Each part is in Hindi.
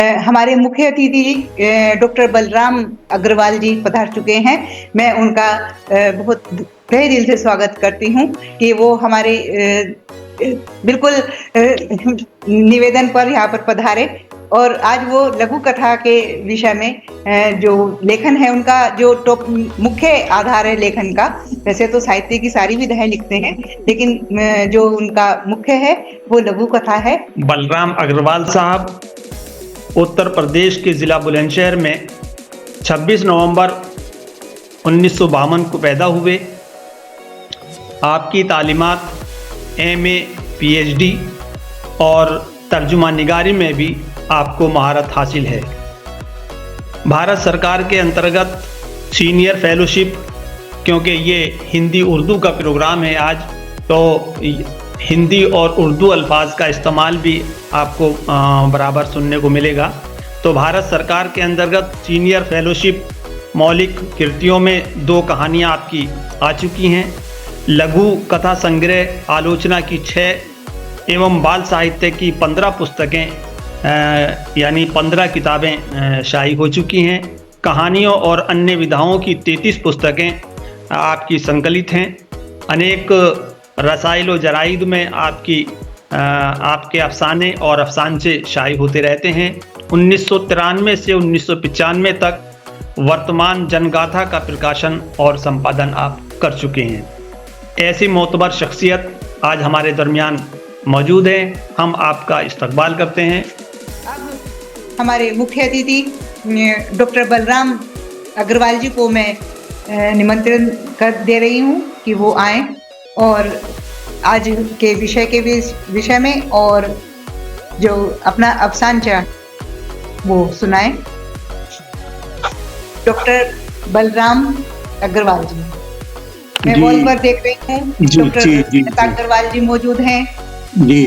हमारे मुख्य अतिथि डॉक्टर बलराम अग्रवाल जी पधार चुके हैं। मैं उनका बहुत तहे दिल से स्वागत करती हूँ कि वो हमारे बिल्कुल निवेदन पर यहाँ पर पधारे और आज वो लघु कथा के विषय में जो लेखन है उनका जो मुख्य आधार है लेखन का। वैसे तो साहित्य की सारी विधाएं लिखते हैं, लेकिन जो उनका मुख्य है वो लघु कथा है। बलराम अग्रवाल साहब उत्तर प्रदेश के ज़िला बुलंदशहर में 26 नवंबर 1952 को पैदा हुए। आपकी तालीमात MA PhD और तर्जुमा निगारी में भी आपको महारत हासिल है। भारत सरकार के अंतर्गत सीनियर फेलोशिप, क्योंकि ये हिंदी उर्दू का प्रोग्राम है आज, तो हिंदी और उर्दू अल्फाज का इस्तेमाल भी आपको बराबर सुनने को मिलेगा। तो भारत सरकार के अंतर्गत सीनियर फेलोशिप मौलिक कृतियों में 2 कहानियाँ आपकी आ चुकी हैं। लघु कथा संग्रह आलोचना की 6 एवं बाल साहित्य की 15 पुस्तकें यानी 15 किताबें शायी हो चुकी हैं। कहानियों और अन्य विधाओं की 33 पुस्तकें आपकी संकलित हैं। अनेक रसाइल व जराइद में आपके अफसाने और अफसानचे शायी होते रहते हैं। 1993 से 1995 तक वर्तमान जनगाथा का प्रकाशन और संपादन आप कर चुके हैं। ऐसी मोतबर शख्सियत आज हमारे दरमियान मौजूद है। हम आपका इस्तकबाल करते हैं। अब हमारे मुख्य अतिथि डॉक्टर बलराम अग्रवाल जी को मैं निमंत्रण कर दे रही हूँ कि वो आएं और आज के विषय में और जो अपना अफसानचा वो सुनाएं। डॉक्टर बलराम अग्रवाल जी, मैं वॉल पर देख रही हूँ। डॉक्टर अग्रवाल जी मौजूद हैं जी।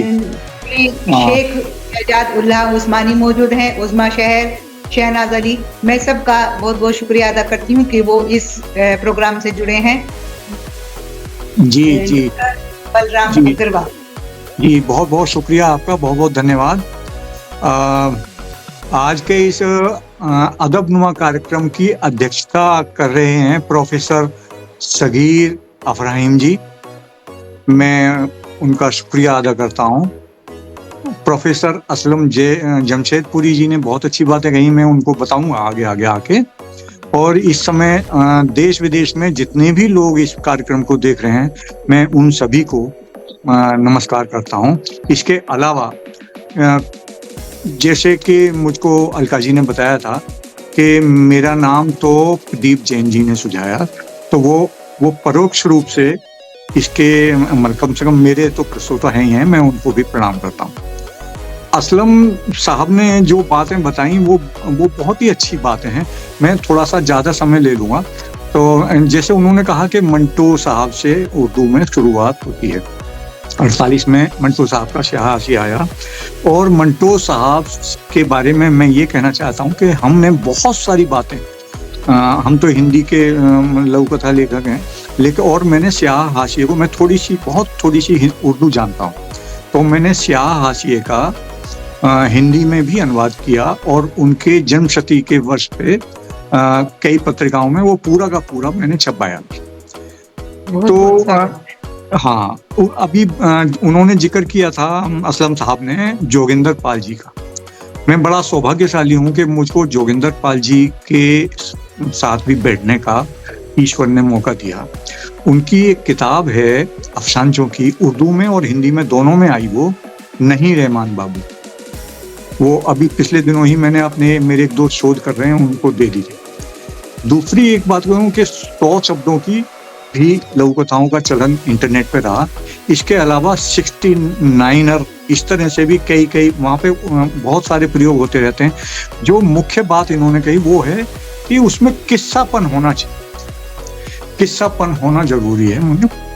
शेख एजाज उल्लाह उस्मानी मौजूद हैं, उस्मा शहर, शहनाज अली। मैं सबका बहुत बहुत शुक्रिया अदा करती हूँ कि वो इस प्रोग्राम से जुड़े हैं। जी बलराम अग्रवाल जी, बहुत बहुत शुक्रिया आपका, बहुत बहुत धन्यवाद। आज के इस अदबनुमा कार्यक्रम की अध्यक्षता कर रहे हैं प्रोफेसर सगीर अफराहिम जी। मैं उनका शुक्रिया अदा करता हूँ। प्रोफेसर असलम जमशेदपुरी जी ने बहुत अच्छी बातें कही, मैं उनको बताऊंगा आगे आके। और इस समय देश विदेश में जितने भी लोग इस कार्यक्रम को देख रहे हैं, मैं उन सभी को नमस्कार करता हूं। इसके अलावा जैसे कि मुझको अलका जी ने बताया था कि मेरा नाम तो प्रदीप जैन जी ने सुझाया, तो वो परोक्ष रूप से इसके कम से कम मेरे तो प्रस्तोता हैं ही हैं, मैं उनको भी प्रणाम करता हूँ। असलम साहब ने जो बातें बताई वो बहुत ही अच्छी बातें हैं। मैं थोड़ा सा ज़्यादा समय ले लूँगा। तो जैसे उन्होंने कहा कि मंटो साहब से उर्दू में शुरुआत होती है। 48 में मंटो साहब का शहासी आया। और मंटो साहब के बारे में मैं ये कहना चाहता हूँ कि हमने बहुत सारी बातें, हम तो हिंदी के लघु कथा लेखक हैं, लेकिन और मैंने स्याह हाशिए को, मैं बहुत थोड़ी सी उर्दू जानता हूँ, तो मैंने स्याह हाशिए का हिंदी में भी अनुवाद किया और उनके जन्मशती के वर्ष पे कई पत्रिकाओं में वो पूरा का पूरा मैंने छपाया। तो हाँ, अभी उन्होंने जिक्र किया था असलम साहब ने जोगिंदर पाल जी का। मैं बड़ा सौभाग्यशाली हूँ कि मुझको जोगिंदर पाल जी के साथ भी बैठने का ईश्वर ने मौका दिया। उनकी एक किताब है अफसानचों की, उर्दू में और हिंदी में दोनों में आई, वो नहीं रहमान बाबू। वो अभी पिछले दिनों ही मैंने मेरे एक दोस्त शोध कर रहे हैं, उनको दे दीजिए। दूसरी एक बात कहूँ कि 100 शब्दों की भी लघु कथाओं का चलन इंटरनेट पे रहा। इसके अलावा 69er, इस तरह से भी कई वहाँ पे बहुत सारे प्रयोग होते रहते हैं। जो मुख्य बात इन्होंने कही वो है कि उसमें किस्सापन होना चाहिए, किस्सापन होना जरूरी है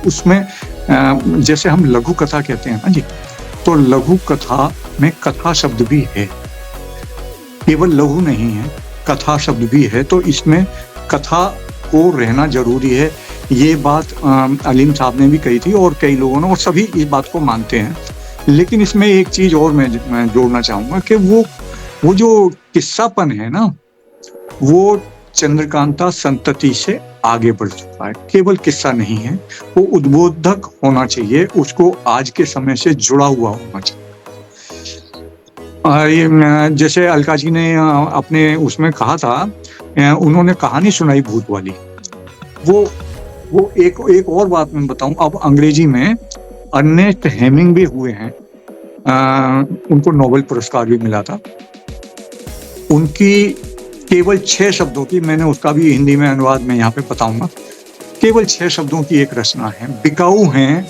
उसमें। जैसे हम लघु कथा कहते हैं ना जी, तो लघु कथा में कथा शब्द भी है, केवल लघु नहीं है, कथा शब्द भी है। तो इसमें कथा को रहना जरूरी है। ये बात अलीम साहब ने भी कही थी और कई लोगों ने, और सभी इस बात को मानते हैं। लेकिन इसमें एक चीज़ और मैं जोड़ना चाहूँगा कि वो वो जो किस्सापन है ना, वो चंद्रकांता संतति से आगे बढ़ चुका है, केवल किस्सा नहीं है, वो उद्बोधक होना चाहिए, उसको आज के समय से जुड़ा हुआ होना चाहिए। ये जैसे अलका जी ने अपने उसमें कहा था, उन्होंने कहानी सुनाई भूत वाली, वो एक और बात मैं बताऊं, अब अंग्रेजी में अर्नेस्ट हेमिंग्वे हुए हैं, उनको नोबेल पुरस्कार भी मिला था। उनकी केवल 6 शब्दों की, मैंने उसका भी हिंदी में अनुवाद में यहाँ पे बताऊंगा, केवल 6 शब्दों की एक रचना है, बिकाऊ हैं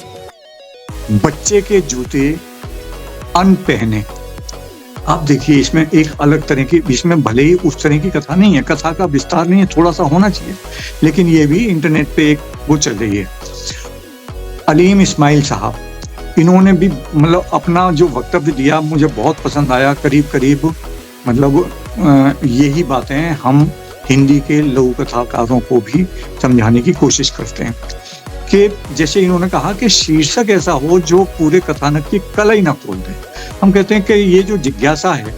बच्चे के जूते अनपहने। आप देखिए, इसमें एक अलग तरह की, इसमें भले ही उस तरह की कथा नहीं है, कथा का विस्तार नहीं है, थोड़ा सा होना चाहिए, लेकिन ये भी इंटरनेट पे एक वो चल रही है। अलीम इस्माइल साहब, इन्होंने भी मतलब अपना जो वक्तव्य दिया मुझे बहुत पसंद आया। करीब करीब मतलब यही बातें हम हिंदी के लघु कथाकारों को भी समझाने की कोशिश करते हैं कि जैसे इन्होंने कहा कि शीर्षक ऐसा हो जो पूरे कथानक की कला ही ना खोल दे। हम कहते हैं कि ये जो जिज्ञासा है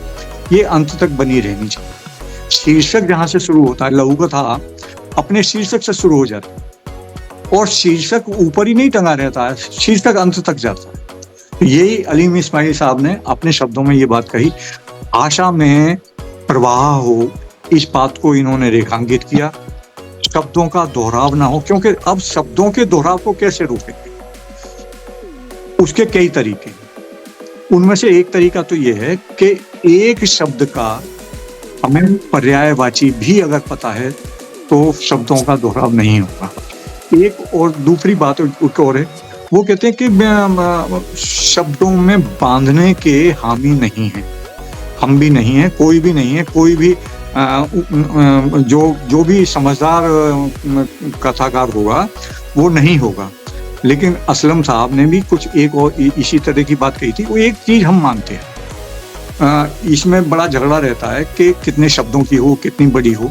ये अंत तक बनी रहनी चाहिए। शीर्षक जहाँ से शुरू होता है, लघु कथा अपने शीर्षक से शुरू हो जाता है और शीर्षक ऊपर ही नहीं टंगा रहता है, शीर्षक अंत तक जाता है। यही अलीम इस्माइल साहब ने अपने शब्दों में ये बात कही, आशा में प्रवाह हो, इस बात को इन्होंने रेखांकित किया। शब्दों का दोहराव ना हो, क्योंकि अब शब्दों के दोहराव को कैसे रोकेंगे, उसके कई तरीके। उनमें से एक तरीका तो ये है कि एक शब्द का हमें पर्यायवाची भी अगर पता है तो शब्दों का दोहराव नहीं होगा। एक और दूसरी बात और है, वो कहते हैं कि शब्दों में बांधने के हामी नहीं है, हम भी नहीं है, कोई भी नहीं है, कोई भी जो भी समझदार कथाकार होगा वो नहीं होगा। लेकिन असलम साहब ने भी कुछ एक और इसी तरह की बात कही थी। वो एक चीज हम मानते हैं, इसमें बड़ा झगड़ा रहता है कि कितने शब्दों की हो, कितनी बड़ी हो।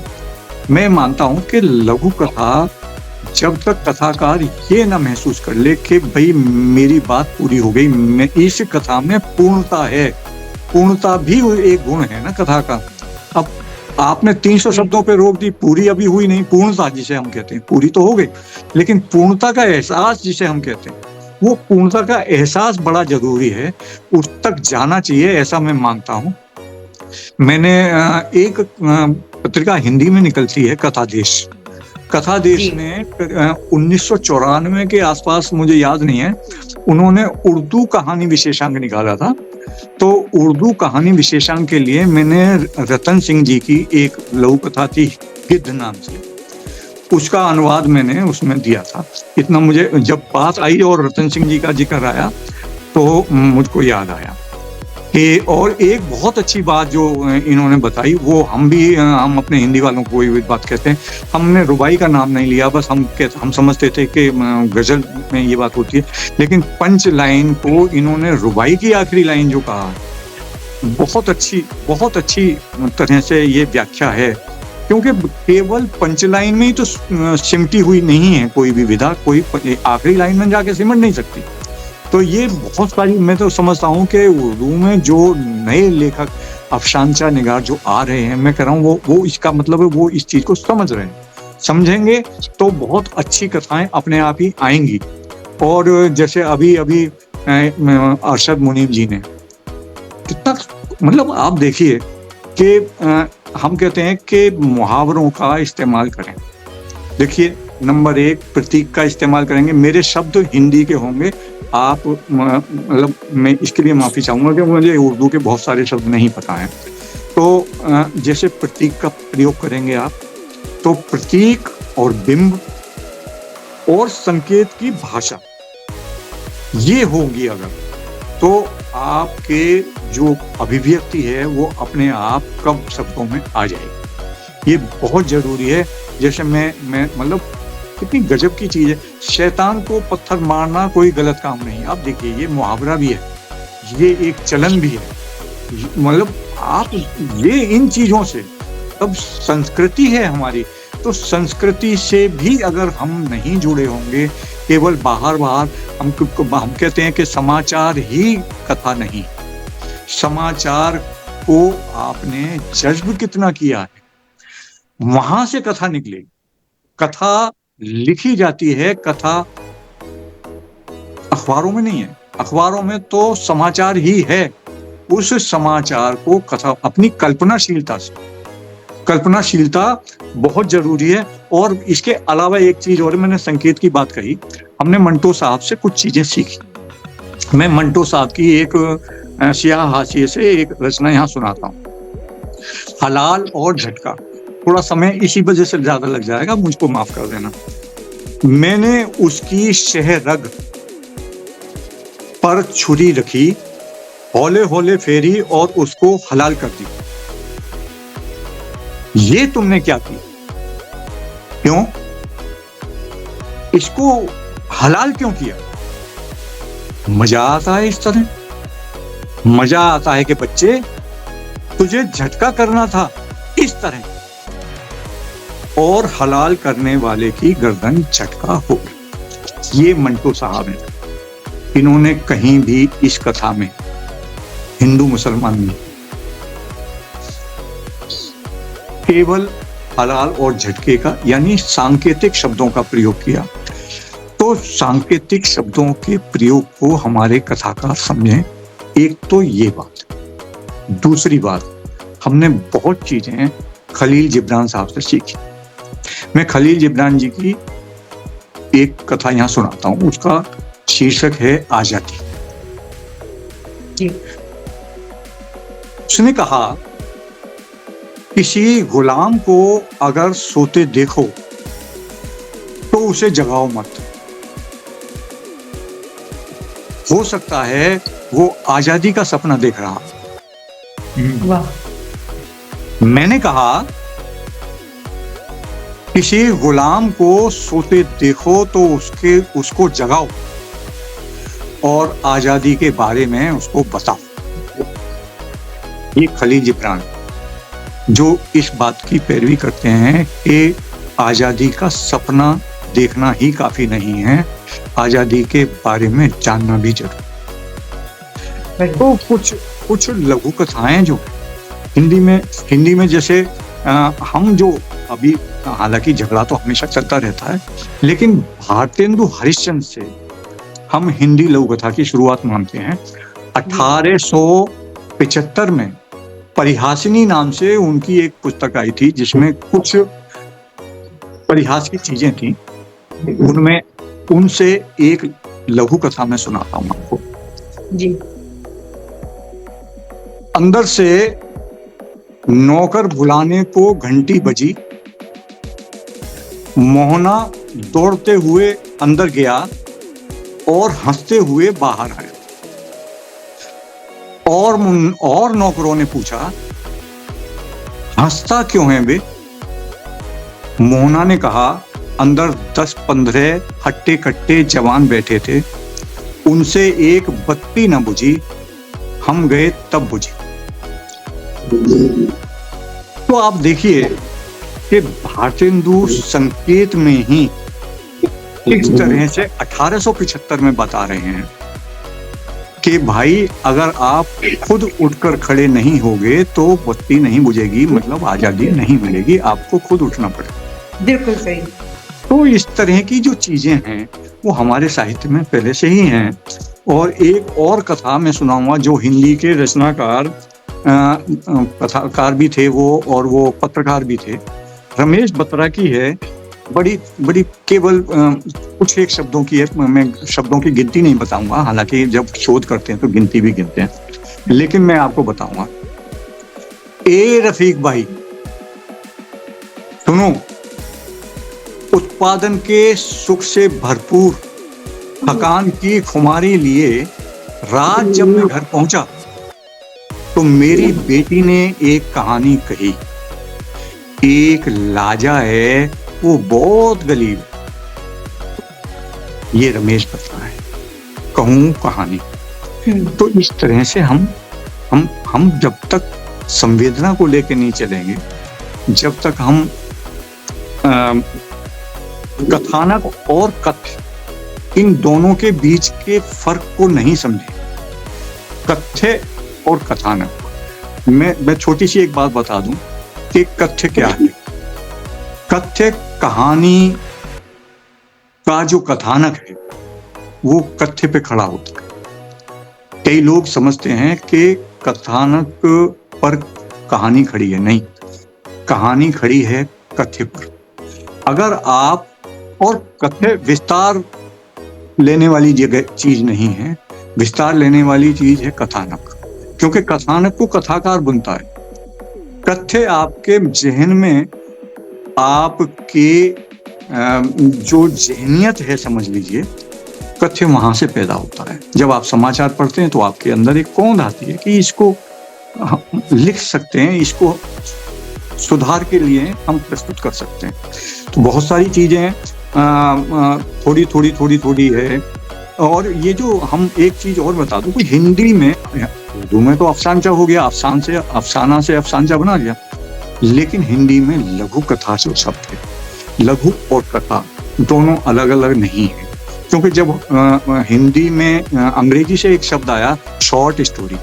मैं मानता हूं कि लघु कथा जब तक कथाकार ये ना महसूस कर ले कि भाई मेरी बात पूरी हो गई, मैं इस कथा में पूर्णता है, पूर्णता भी एक गुण है ना कथा का। अब आपने 300 शब्दों पे रोक दी, पूरी अभी हुई नहीं, पूर्णता जिसे हम कहते हैं, पूरी तो हो गई, लेकिन पूर्णता का एहसास जिसे हम कहते हैं, वो पूर्णता का एहसास बड़ा जरूरी है, उस तक जाना चाहिए, ऐसा मैं मानता हूँ। मैंने एक पत्रिका हिंदी में निकलती है, कथादेश। कथादेश ने 1994 के आसपास, मुझे याद नहीं है, उन्होंने उर्दू कहानी विशेषांक निकाला था। तो उर्दू कहानी विशेषांक के लिए मैंने रतन सिंह जी की एक लघु कथा थी गिद्ध नाम से, उसका अनुवाद मैंने उसमें दिया था। इतना मुझे जब बात आई और रतन सिंह जी का जिक्र आया तो मुझको याद आया कि और एक बहुत अच्छी बात जो इन्होंने बताई, वो हम अपने हिंदी वालों को वही बात कहते हैं। हमने रुबाई का नाम नहीं लिया, बस हम समझते थे कि गजल में ये बात होती है, लेकिन पंच लाइन को इन्होंने रुबाई की आखिरी लाइन जो कहा, बहुत अच्छी तरह से ये व्याख्या है, क्योंकि केवल पंच लाइन में ही तो सिमटी हुई नहीं है कोई भी विधा, कोई आखिरी लाइन में जाके सिमट नहीं सकती। तो ये बहुत सारी, मैं तो समझता हूँ कि उर्दू में जो नए लेखक अफशांचा निगार जो आ रहे हैं, मैं कह रहा हूँ वो इसका मतलब है वो इस चीज को समझ रहे हैं, समझेंगे तो बहुत अच्छी कथाएं अपने आप ही आएंगी। और जैसे अभी अरशद मुनीब जी ने कितना, मतलब आप देखिए कि हम कहते हैं कि मुहावरों का इस्तेमाल करें। देखिए, नंबर 1 प्रतीक का इस्तेमाल करेंगे। मेरे शब्द हिंदी के होंगे, आप मतलब मैं इसके लिए माफ़ी चाहूँगा कि मुझे उर्दू के बहुत सारे शब्द नहीं पता हैं। तो जैसे प्रतीक का प्रयोग करेंगे आप, तो प्रतीक और बिंब और संकेत की भाषा ये होगी अगर, तो आपके जो अभिव्यक्ति है वो अपने आप कम शब्दों में आ जाएगी। ये बहुत जरूरी है। जैसे मैं मतलब कितनी गजब की चीज है, शैतान को पत्थर मारना कोई गलत काम नहीं। आप देखिए, ये मुहावरा भी है, ये एक चलन भी है, मतलब आप ये इन चीजों से, अब संस्कृति है हमारी, तो संस्कृति से भी अगर हम नहीं जुड़े होंगे, केवल बाहर हम कहते हैं कि समाचार ही कथा नहीं, समाचार को आपने जज्ब कितना किया है, वहां से कथा निकलेगी। कथा लिखी जाती है, कथा अखबारों में नहीं है। अखबारों में तो समाचार ही है, उस समाचार को कथा अपनी कल्पनाशीलता से, कल्पनाशीलता बहुत जरूरी है। और इसके अलावा एक चीज और, मैंने संकेत की बात कही, हमने मंटो साहब से कुछ चीजें सीखी। मैं मंटो साहब की एक सियाह हाशिए से एक रचना यहाँ सुनाता हूँ, हलाल और झटका। थोड़ा समय इसी वजह से ज्यादा लग जाएगा, मुझको माफ कर देना। मैंने उसकी शहरग पर छुरी रखी, हौले हौले फेरी और उसको हलाल कर दी। ये तुमने क्या किया? क्यों इसको हलाल क्यों किया? मजा आता है इस तरह, मजा आता है कि बच्चे तुझे झटका करना था इस तरह, और हलाल करने वाले की गर्दन झटका हो गई। ये मंटो साहब हैं, इन्होंने कहीं भी इस कथा में हिंदू मुसलमान नहीं, केवल हलाल और झटके का यानी सांकेतिक शब्दों का प्रयोग किया। तो सांकेतिक शब्दों के प्रयोग को हमारे कथाकार समझें। एक तो ये बात, दूसरी बात, हमने बहुत चीजें खलील जिब्रान साहब से सीखी। मैं खलील जिब्रान जी की एक कथा यहां सुनाता हूं, उसका शीर्षक है आजादी। उसने कहा, किसी गुलाम को अगर सोते देखो तो उसे जगाओ मत, हो सकता है वो आजादी का सपना देख रहा। वाह। मैंने कहा, किसी गुलाम को सोते देखो तो उसको जगाओ और आजादी के बारे में उसको बताओ। ये खलील जिब्रान जो इस बात की पैरवी करते हैं कि आजादी का सपना देखना ही काफी नहीं है, आजादी के बारे में जानना भी जरूरी। तो कुछ लघु कथाएं जो हिंदी में जैसे हम जो अभी, हालांकि झगड़ा तो हमेशा चलता रहता है, लेकिन भारतेंदु हरिश्चंद्र से हम हिंदी लघु कथा की शुरुआत मानते हैं। 1875 में परिहासिनी नाम से उनकी एक पुस्तक आई थी जिसमें कुछ परिहास की चीजें थी। उनमें उनसे एक लघु कथा मैं सुनाता हूं आपको जी। अंदर से नौकर बुलाने को घंटी बजी, मोहना दौड़ते हुए अंदर गया और हंसते हुए बाहर आया। और नौकरों ने पूछा, हंसता क्यों है बे? मोहना ने कहा, अंदर 10-15 हट्टे कट्टे जवान बैठे थे, उनसे एक बत्ती न बुझी, हम गए तब बुझी। तो आप देखिए कि भारतेंदु संकेत में ही इस तरह से 1875 में बता रहे हैं कि भाई अगर आप खुद उठकर खड़े नहीं होगे तो बत्ती नहीं बुझेगी, मतलब आजादी नहीं मिलेगी, आपको खुद उठना पड़ेगा। बिल्कुल सही। तो इस तरह की जो चीजें हैं वो हमारे साहित्य में पहले से ही हैं। और एक और कथा मैं सुनाऊंगा जो हिंदी के रचनाकार कथाकार भी थे वो, और वो पत्रकार भी थे, रमेश बत्रा की है। बड़ी केवल कुछ एक शब्दों की है, मैं शब्दों की गिनती नहीं बताऊंगा, हालांकि जब शोध करते हैं तो गिनती भी गिनते हैं, लेकिन मैं आपको बताऊंगा। ए रफीक भाई सुनो, उत्पादन के सुख से भरपूर थकान की खुमारी लिए रात जब मैं घर पहुंचा तो मेरी बेटी ने एक कहानी कही। एक लाजा है, वो बहुत गरीब। ये रमेश बत्रा है, कहूं कहानी। तो इस तरह से हम जब तक संवेदना को लेकर नहीं चलेंगे, जब तक हम कथानक और कथ्य इन दोनों के बीच के फर्क को नहीं समझे, कथ्य और कथानक, मैं छोटी सी एक बात बता दूं कि कथ्य क्या है। कथ्य कहानी का जो कथानक है वो कथ्य पे खड़ा होता है। कई लोग समझते हैं कि कथानक पर कहानी खड़ी है, नहीं, कहानी खड़ी है कथ्य पर। अगर आप, और कथ्य विस्तार लेने वाली जगह चीज नहीं है, विस्तार लेने वाली चीज है कथानक, क्योंकि कथानक को कथाकार बुनता है। कथ्य आपके जहन में, आपके जो जहनियत है समझ लीजिए, कथ्य वहां से पैदा होता है। जब आप समाचार पढ़ते हैं तो आपके अंदर एक कौंध आती है कि इसको लिख सकते हैं, इसको सुधार के लिए हम प्रस्तुत कर सकते हैं। तो बहुत सारी चीजें थोड़ी है। और ये जो हम एक चीज और बता दूं कि हिंदी में, उर्दू में तो अफसानचा हो गया, अफसाना से अफसानचा बना लिया, लेकिन हिंदी में लघु कथा जो शब्द है, लघु और कथा दोनों अलग अलग नहीं है। क्योंकि जब हिंदी में अंग्रेजी से एक शब्द आया शॉर्ट स्टोरी,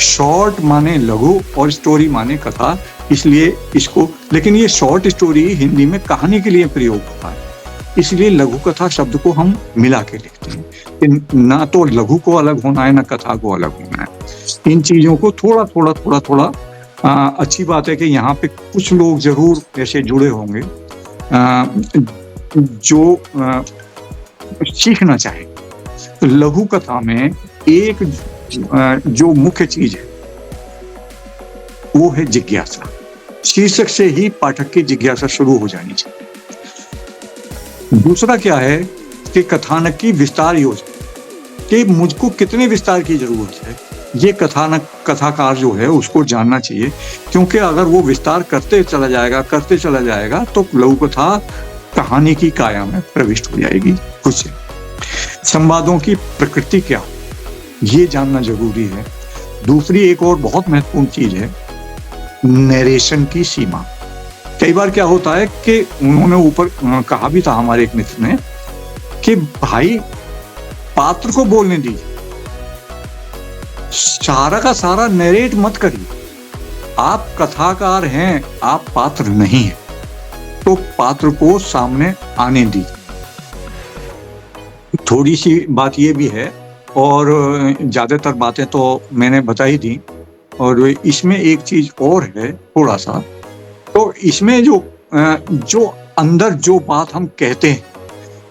शॉर्ट माने लघु और स्टोरी माने कथा, इसलिए इसको, लेकिन ये शॉर्ट स्टोरी हिंदी में कहानी के लिए प्रयोग होता है, इसलिए लघु कथा शब्द को हम मिला के लिखते हैं। ना तो लघु को अलग होना है, ना कथा को अलग होना है। इन चीजों को थोड़ा अच्छी बात है कि यहाँ पे कुछ लोग जरूर ऐसे जुड़े होंगे जो सीखना चाहे। तो लघु कथा में एक जो मुख्य चीज है वो है जिज्ञासा। शीर्षक से ही पाठक की जिज्ञासा शुरू हो जानी चाहिए। दूसरा क्या है कि कथानक की विस्तार योजना, कि मुझको कितने विस्तार की जरूरत है, ये कथाकार जो है उसको जानना चाहिए। क्योंकि अगर वो विस्तार करते चला जाएगा तो लघु कथा कहानी की काया में प्रविष्ट हो जाएगी। कुछ संवादों की प्रकृति क्या, ये जानना जरूरी है। दूसरी एक और बहुत महत्वपूर्ण चीज है नरेशन की सीमा। कई बार क्या होता है कि उन्होंने ऊपर कहा भी था हमारे एक मित्र ने कि भाई पात्र को बोलने दीजिए, सारा का सारा नरेट मत करिए। आप कथाकार हैं, आप पात्र नहीं हैं, तो पात्र को सामने आने दीजिए। थोड़ी सी बात ये भी है, और ज्यादातर बातें तो मैंने बताई दी, और इसमें एक चीज और है थोड़ा सा, तो इसमें जो अंदर जो बात हम कहते हैं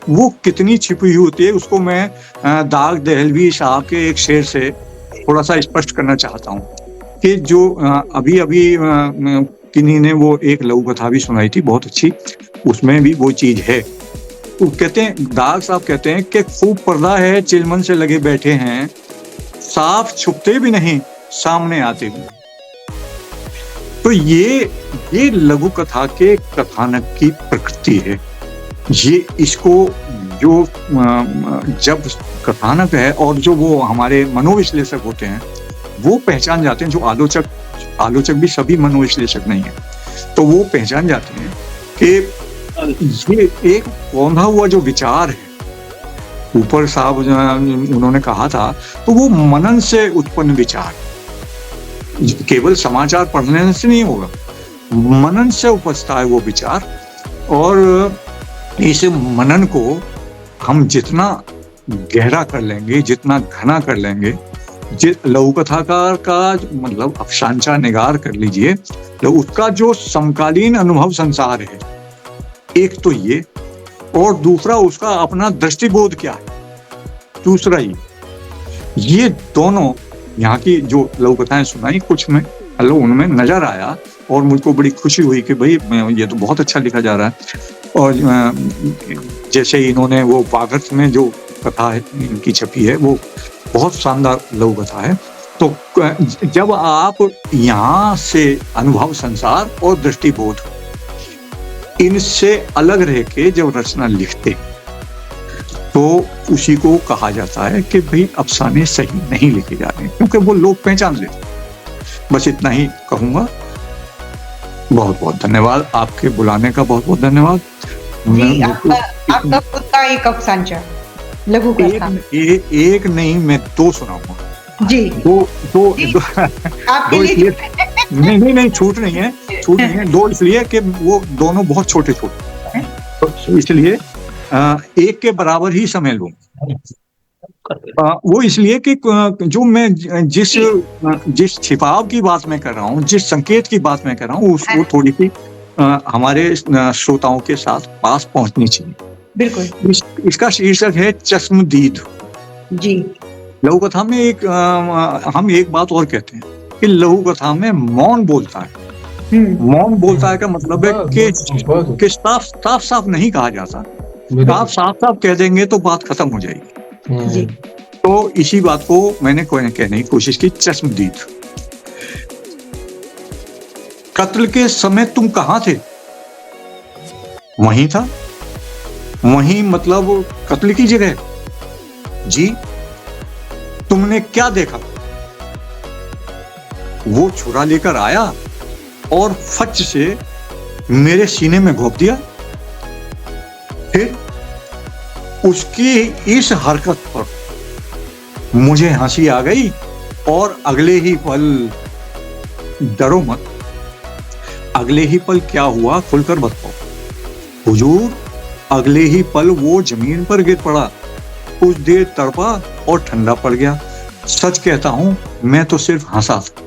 वो कितनी छिपी हुई होती है, उसको मैं दाग दहलवी साहब के एक शेर से थोड़ा सा स्पष्ट करना चाहता हूँ कि जो अभी किन्हीं ने वो एक लघु कथा भी सुनाई थी बहुत अच्छी, उसमें भी वो चीज है। तो कहते हैं, दाग साहब कहते हैं कि खूब पर्दा है, चिलमन से लगे बैठे हैं, साफ छुपते भी नहीं, सामने आते भी। तो ये लघु कथा के कथानक की प्रकृति है। ये इसको जो जब कथानक है और जो वो हमारे मनोविश्लेषक होते हैं वो पहचान जाते हैं, जो आलोचक भी सभी मनोविश्लेषक नहीं है, तो वो पहचान जाते हैं कि ये एक कौंधा हुआ जो विचार है, ऊपर साहब उन्होंने कहा था, तो वो मनन से उत्पन्न विचार, केवल समाचार पढ़ने से नहीं होगा, मनन से उपजता है वो विचार। और इस मनन को हम जितना गहरा कर लेंगे, जितना घना कर लेंगे, लघु कथाकार का मतलब अफसानचा निगार कर लीजिए, तो उसका जो समकालीन अनुभव संसार है, एक तो ये, और दूसरा उसका अपना दृष्टिबोध क्या है, दूसरा ये दोनों यहाँ की जो लघु कथाएं सुनाई, कुछ में उनमें नजर आया और मुझको बड़ी खुशी हुई कि भाई ये तो बहुत अच्छा लिखा जा रहा है। और जैसे इन्होंने वो वागर्थ में जो कथा है इनकी छपी है, वो बहुत शानदार लघु कथा है। तो जब आप यहाँ से अनुभव संसार और दृष्टिबोध इनसे अलग रह के जब रचना लिखते, तो उसी को कहा जाता है कि भाई अफसाने सही नहीं लिखे जा रहे, क्योंकि वो लोग पहचान लेते। बस इतना ही कहूंगा। बहुत बहुत धन्यवाद, आपके बुलाने का बहुत बहुत धन्यवाद। जी, आपका खुद का एक अफसानचा लघु कथा? एक नहीं, मैं 2 सुनाऊंगा। जी दो जी, आपके दो लिए इसलिए नहीं छूट नहीं है, छूट नहीं है। दो इसलिए कि वो दोनों बहुत छोटे छोटे, तो इसलिए एक के बराबर ही समझ लूं। वो इसलिए कि जो मैं जिस छिपाव की बात मैं कर रहा हूँ, जिस संकेत की बात मैं कर रहा हूँ, वो थोड़ी सी हमारे श्रोताओं के साथ पास पहुंचनी चाहिए। बिल्कुल इसका शीर्षक है चश्मदीद। जी। लघु कथा में हम एक बात और कहते हैं कि लघु कथा में मौन बोलता है। मौन बोलता है का मतलब है कि साफ साफ नहीं कहा जाता। आप साफ साफ कह देंगे तो बात खत्म हो जाएगी। जी तो इसी बात को मैंने कहने की कोशिश की, चश्मदीद। कत्ल के समय तुम कहां थे? वहीं था। वहीं मतलब कत्ल की जगह? जी। तुमने क्या देखा? वो छुरा लेकर आया और फच से मेरे सीने में घोंप दिया। फिर उसकी इस हरकत पर मुझे हंसी आ गई और अगले ही पल, डरो मत, अगले ही पल क्या हुआ खुलकर बताओ। हुजूर, अगले ही पल वो जमीन पर गिर पड़ा, कुछ देर तड़पा और ठंडा पड़ गया। सच कहता हूं, मैं तो सिर्फ हंसा था।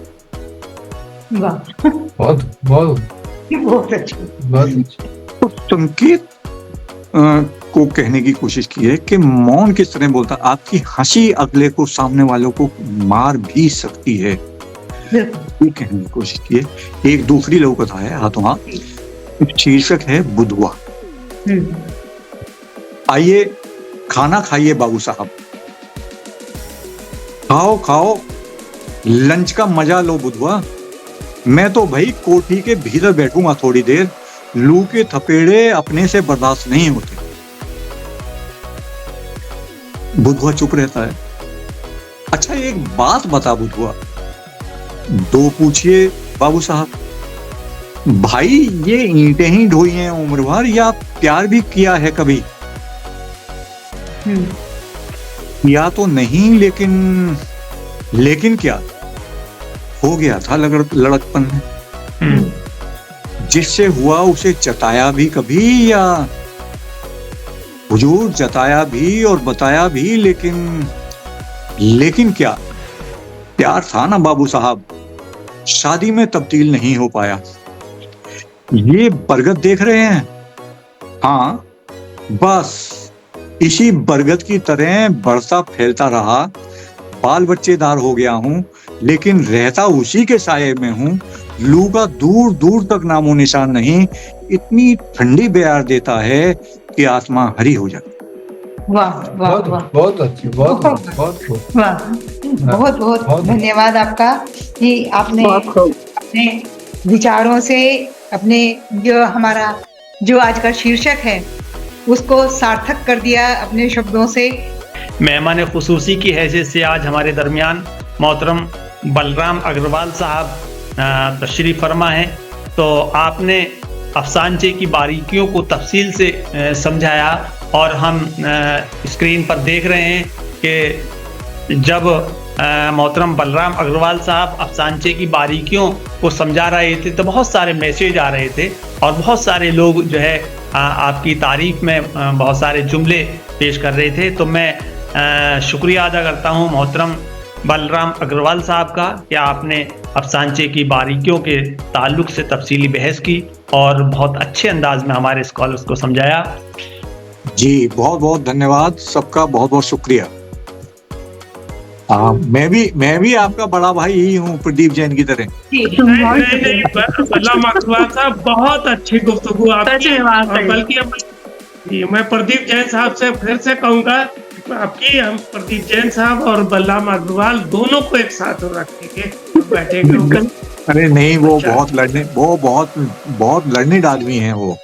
वाह, बहुत बहुत बहुत अच्छा। बहुत अच्छा। तो संकेत को कहने की कोशिश की है कि मौन किस तरह बोलता। आपकी हंसी अगले को, सामने वालों को मार भी सकती है, ये कहने की कोशिश की है। एक दूसरी लघु कथा है हाथों हाथ, शीर्षक है बुधवा। आइए खाना खाइए बाबू साहब, खाओ खाओ, लंच का मजा लो बुधवा। मैं तो भाई कोठी के भीतर बैठूंगा थोड़ी देर, लू के थपेड़े अपने से बर्दाश्त नहीं होते। बुधवा चुप रहता है। अच्छा एक बात बता बुधवा। दो पूछिए बाबू साहब। भाई ये ईंटें ही ढोई हैं उम्र भर या प्यार भी किया है कभी? किया तो नहीं, लेकिन क्या हो गया था लड़कपन में। जिससे हुआ उसे जताया भी कभी? या हुजूर जताया भी और बताया भी, लेकिन क्या प्यार था ना बाबू साहब, शादी में तब्दील नहीं हो पाया। ये बरगद देख रहे हैं? हाँ, बस इसी बरगद की तरह बढ़ता फैलता रहा। बाल बच्चेदार हो गया हूं, लेकिन रहता उसी के साये में हूं। लू का दूर दूर तक नामो निशान नहीं। इतनी ठंडी बयार देता है कि आत्मा हरी हो जाती। वाह वाह वाह, बहुत अच्छी, बहुत बहुत वाह, बहुत बहुत धन्यवाद आपका कि आपने अपने विचारों से, अपने जो आज का शीर्षक है उसको सार्थक कर दिया अपने शब्दों से। मेहमान खुसूसी की हैसियत से आज हमारे दरमियान मोहतरम बलराम अग्रवाल साहब तशरीफ़ फरमा है। तो आपने अफसानचे की बारीकियों को तफसील से समझाया और हम स्क्रीन पर देख रहे हैं कि जब मोहतरम बलराम अग्रवाल साहब अफसानचे की बारीकियों को समझा रहे थे तो बहुत सारे मैसेज आ रहे थे और बहुत सारे लोग जो है आपकी तारीफ में बहुत सारे जुमले पेश कर रहे थे। तो मैं शुक्रिया अदा करता हूँ मोहतरम बलराम अग्रवाल साहब का कि आपने अफसानचे की बारीकियों के ताल्लुक से तफसीली बहस की और बहुत अच्छे अंदाज में हमारे स्कॉलर्स को समझाया। जी बहुत बहुत धन्यवाद, सबका बहुत बहुत शुक्रिया। मैं भी आपका बड़ा भाई ही हूँ, प्रदीप जैन की तरह। नहीं, बलराम अग्रवाल साहब बहुत अच्छी गुफ्तगू आपकी। बल्कि मैं प्रदीप जैन साहब से फिर से कहूँगा आपकी, हम प्रदीप जैन साहब और बलराम अग्रवाल दोनों को एक साथ रखेंगे, बैठेंगे। अरे नहीं, वो बहुत लर्निंग आदमी हैं वो।